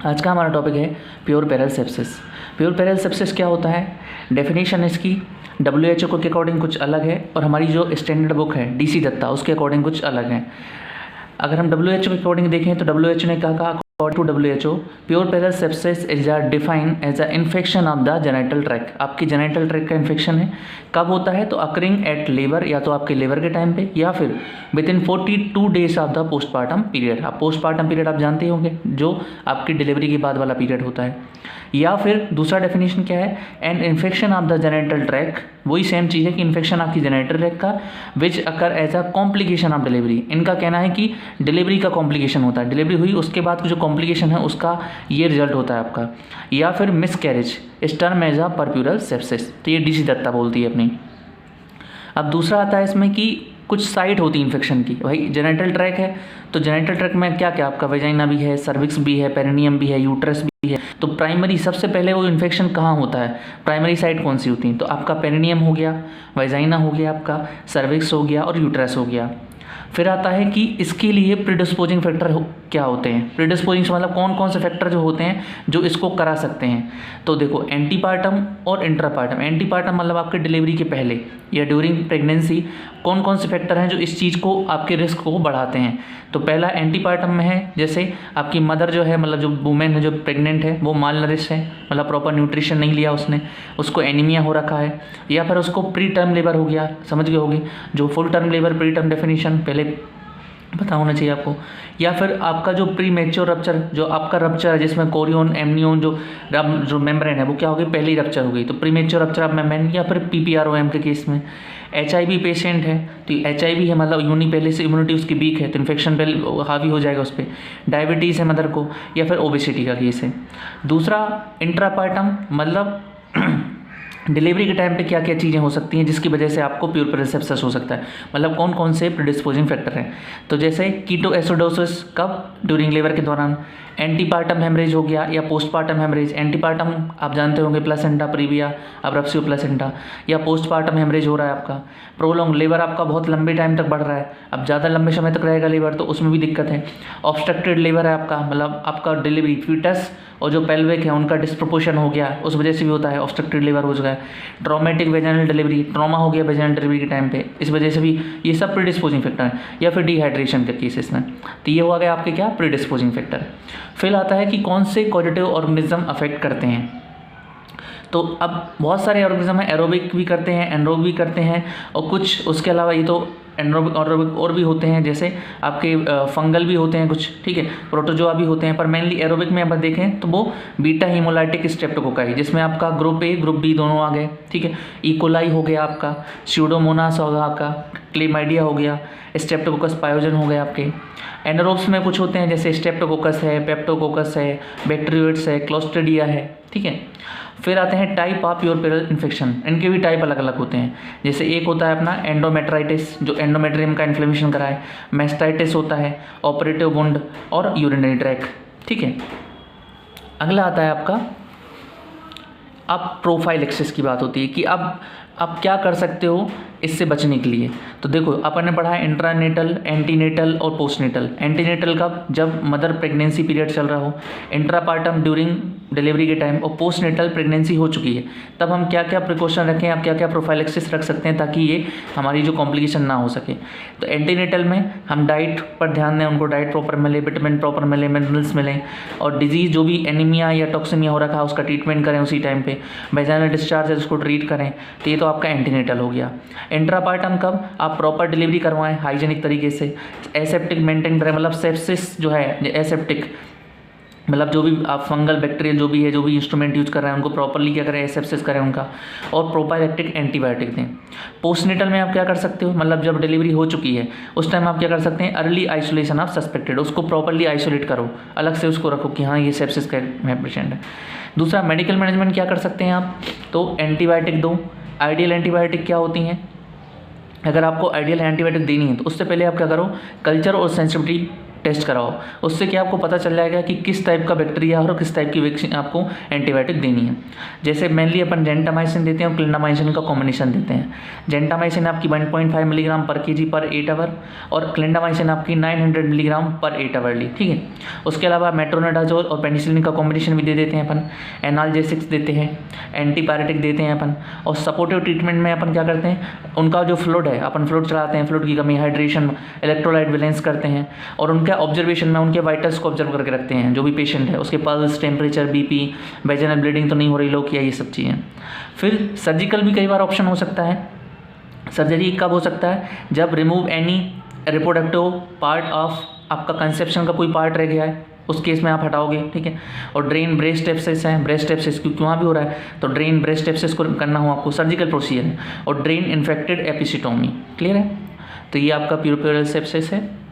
आज का हमारा टॉपिक है प्यूरपेरल सेप्सिस। प्यूरपेरल सेप्सिस क्या होता है, डेफिनेशन इसकी WHO के अकॉर्डिंग कुछ अलग है और हमारी जो स्टैंडर्ड बुक है DC दत्ता उसके अकॉर्डिंग कुछ अलग है। अगर हम WHO के अकॉर्डिंग देखें तो WHO ने कहा according to WHO puerperal sepsis is defined as a infection of the genital tract. आपकी जेनिटल ट्रैक्ट का इन्फेक्शन है, कब होता है तो अकरिंग एट लेबर, या तो आपके लेबर के टाइम पे या फिर with in 42 days of the postmortem period. आप पोस्टमार्टम पीरियड आप जानते होंगे जो आपकी डिलीवरी के बाद वाला पीरियड होता है। या फिर दूसरा डेफिनेशन क्या है, an infection of the genital tract, वही सेम चीज़ है कि इन्फेक्शन आपकी जेनिटल ट्रैक्ट का which occur as a complication of delivery. इनका कहना है कि डिलीवरी का कॉम्प्लिकेशन होता है, डिलीवरी हुई उसके बाद जो कॉम्प्लिकेशन है उसका ये रिजल्ट होता है आपका। या फिर मिस कैरेज इस term as a puerperal sepsis, तो ये DC दत्ता बोलती है अपनी। अब दूसरा आता है इसमें कि कुछ साइट होती है इन्फेक्शन की। भाई जेनिटल ट्रैक है तो जेनिटल ट्रैक में क्या क्या आपका वेजाइना भी है, सर्विक्स भी है, पेरिनियम भी है, यूट्रस भी है। तो प्राइमरी सबसे पहले वो इन्फेक्शन कहाँ होता है, प्राइमरी साइट कौन सी होती है, तो आपका पेरिनियम हो गया, वेजाइना हो गया, आपका सर्विक्स हो गया और यूट्रस हो गया। फिर आता है कि इसके लिए प्रीडिस्पोजिंग फैक्टर क्या होते हैं। प्रीडिस्पोजिंग मतलब कौन कौन से फैक्टर जो होते हैं जो इसको करा सकते हैं। तो देखो एंटीपार्टम और इंट्रापार्टम। एंटीपार्टम मतलब आपके डिलीवरी के पहले या ड्यूरिंग प्रेगनेंसी कौन कौन से फैक्टर हैं जो इस चीज़ को आपके रिस्क को बढ़ाते हैं। तो पहला एंटीपार्टम में है, जैसे आपकी मदर जो है मतलब जो वुमेन है जो प्रेग्नेंट है वो माल नरिश है, मतलब प्रॉपर न्यूट्रिशन नहीं लिया उसने, उसको एनीमिया हो रखा है, या फिर उसको प्री टर्म लेबर हो गया, समझ गए होगी जो full term labour pre term definition पहले पता होना चाहिए आपको। या फिर आपका जो प्री मेच्योर रप्चर, जो आपका रप्चर है जिसमें कोरियन एमनियोन जो मेम्ब्रेन है वो क्या हो गई, पहली रप्चर हो गई, तो pre mature rupture of membrane. या फिर PPROM के केस में HIV पेशेंट है तो HIV है मतलब यूनी पहले से इम्यूनिटी उसकी वीक है तो इन्फेक्शन पहले हावी हो जाएगा उस पर। डायबिटीज़ है मदर को, या फिर ओबेसिटी का केस है। दूसरा इंट्रापार्टम मतलब डिलीवरी के टाइम पे क्या क्या चीज़ें हो सकती हैं जिसकी वजह से आपको प्यूरपेरल सेप्सिस हो सकता है, मतलब कौन कौन से प्रीडिस्पोजिंग फैक्टर हैं। तो जैसे कीटोएसिडोसिस कब, ड्यूरिंग लेबर के दौरान। एंटीपार्टम हेमरेज हो गया या पोस्टपार्टम हेमरेज। एंटीपार्टम आप जानते होंगे प्लेसेंटा प्रीविया, अब्रप्सियो प्लेसेंटा, या पोस्टपार्टम हेमरेज हो रहा है आपका। प्रोलॉन्ग लेबर आपका बहुत लंबे टाइम तक बढ़ रहा है, अब ज़्यादा लंबे समय तक रहेगा लेबर तो उसमें भी दिक्कत है। ऑब्स्ट्रक्टेड लेबर है आपका, मतलब आपका डिलीवरी फीटस और जो पेल्विक है उनका डिस्प्रोपोर्शन हो गया, उस वजह से भी होता है, ऑब्स्ट्रक्टेड लेबर हो गया। ट्रॉमेटिक वेजाइनल डिलीवरी, ट्रॉमा हो गया वेजाइनल डिलीवरी के टाइम पे, इस वजह से भी ये सब प्रीडिस्पोजिंग फैक्टर हैं। या फिर डिहाइड्रेशन के केसेस में, तो ये हो गया आपके क्या प्रीडिस्पोजिंग फैक्टर। फिर आता है कि कौन से कॉजेटिव ऑर्गेनिज्म अफेक्ट करते हैं। तो अब बहुत सारे ऑर्गेनिज्म हैं, एरोबिक भी करते हैं, एनरोबिक भी करते हैं, और कुछ उसके अलावा ये तो एनरोबिक और भी होते हैं, जैसे आपके फंगल भी होते हैं कुछ, ठीक है, प्रोटोजोआ भी होते हैं, पर मेनली एरोबिक में अगर देखें तो वो बीटा हीमोलाइटिक स्ट्रेप्टोकोकाई, जिसमें आपका ग्रुप A ग्रुप B दोनों आ गए, ठीक है। इकोलाई हो गया आपका, स्यूडोमोनास होगा आपका, क्लेमाइडिया हो गया, स्ट्रेप्टोकोकस पायोजन हो गए आपके। एनारोब्स में कुछ होते हैं जैसे स्ट्रेप्टोकोकस है, पेप्टोकोकस है, बैक्टीरियोइड्स है, क्लोस्ट्रिडिया है, ठीक है। फिर आते हैं टाइप ऑफ प्यूरपेरल इन्फेक्शन, इनके भी टाइप अलग अलग होते हैं। जैसे एक होता है अपना एंडोमेट्राइटिस जो एंडोमेट्रियम का इन्फ्लेमेशन कराए, मेस्टाइटिस होता है, ऑपरेटिव वुंड और यूरिनरी ट्रैक, ठीक है। अगला आता है आपका, अब प्रोफाइलेक्सिस की बात होती है कि अब आप क्या कर सकते हो इससे बचने के लिए। तो देखो अपन ने पढ़ा है इंट्रानेटल, एंटीनेटल और पोस्टनेटल। एंटीनेटल कब, जब मदर प्रेगनेंसी पीरियड चल रहा हो, इंट्रापार्टम ड्यूरिंग डिलीवरी के टाइम, और पोस्टनेटल प्रेगनेंसी हो चुकी है तब हम क्या क्या प्रिकॉशन रखें, आप क्या क्या प्रोफाइलेक्सिस रख सकते हैं ताकि ये हमारी जो कॉम्प्लिकेशन ना हो सके। तो एंटीनेटल में हम डाइट पर ध्यान दें, उनको डाइट प्रॉपर मिले, विटामिन प्रॉपर मिले, मिनरल्स मिलें, और डिजीज़ जो भी एनीमिया या टॉक्सीमिया हो रखा है उसका ट्रीटमेंट करें उसी टाइम पे, वेजाइनल डिस्चार्ज है उसको ट्रीट करें। तो ये तो आपका एंटीनेटल हो गया। इंट्रापार्टम कब, आप प्रॉपर डिलीवरी करवाएं हाइजीनिक तरीके से, एसेप्टिक मेंटेन करें, मतलब सेप्सिस जो है एसेप्टिक मतलब जो भी आप फंगल बैक्टीरियल जो भी है, जो भी इंस्ट्रूमेंट यूज़ कर रहे हैं उनको प्रॉपरली क्या करें, एसेप्सिस करें उनका, और प्रोपाइलेक्टिक एंटीबायोटिक दें। पोस्टनेटल में आप क्या कर सकते हो, मतलब जब डिलीवरी हो चुकी है उस टाइम आप क्या कर सकते हैं, अर्ली आइसोलेशन ऑफ सस्पेक्टेड, उसको प्रॉपरली आइसोलेट करो, अलग से उसको रखो कि हाँ ये सेप्सिस का पेशेंट है। दूसरा मेडिकल मैनेजमेंट क्या कर सकते हैं आप, तो एंटीबायोटिक दो। आइडियल एंटीबायोटिक क्या होती हैं, अगर आपको आइडियल एंटीबायोटिक देनी है तो उससे पहले आप क्या करो, कल्चर और सेंसिटिविटी टेस्ट कराओ। उससे क्या आपको पता चल जाएगा कि किस टाइप का बैक्टीरिया और किस टाइप की वैक्सीन आपको एंटीबायोटिक देनी है। जैसे मेनली अपन जेंटामाइसिन देते हैं और क्लिंडामाइसिन का कॉम्बिनेशन देते हैं। जेंटामाइसिन आपकी 1.5 मिलीग्राम पर केजी पर 8 आवर और क्लिंडामाइसिन आपकी 900 मिलीग्राम पर 8 आवर्ली, ठीक है। उसके अलावा मेट्रोनिडाजोल और पेनिसिलिन का कॉम्बिनेशन भी दे देते हैं अपन, एनाल्जेसिक्स देते हैं, एंटीपायरेटिक देते हैं अपन। और सपोर्टिव ट्रीटमेंट में अपन क्या करते हैं, उनका जो फ्लूइड है अपन फ्लूइड चलाते हैं, फ्लूइड की कमी, हाइड्रेशन, इलेक्ट्रोलाइट बैलेंस करते हैं और उनके ऑब्जर्वेशन में उनके वाइटल्स को ऑब्जर्व करके रखते हैं। जो भी पेशेंट है उसके pulse, temperature, BP, vaginal bleeding तो नहीं हो रही, लो किया, ये सब चीज़ें। फिर सर्जिकल भी कई बार ऑप्शन हो सकता है। सर्जरी कब हो सकता है, जब remove any reproductive part of आपका कंसेप्शन का कोई पार्ट रह गया है, उस केस में आप हटाओगे, ठीक है। और ड्रेन ब्रेस्ट एब्सेस है, ब्रेस्ट एब्सेस क्योंकि वहाँ भी हो रहा है, तो ड्रेन ब्रेस्ट एब्सेस को करना हो आपको, सर्जिकल प्रोसीजर है। और ड्रेन इन्फेक्टेड एपिसिटोमी, क्लियर है। तो ये आपका प्यूरोपेरल सेप्सिस है।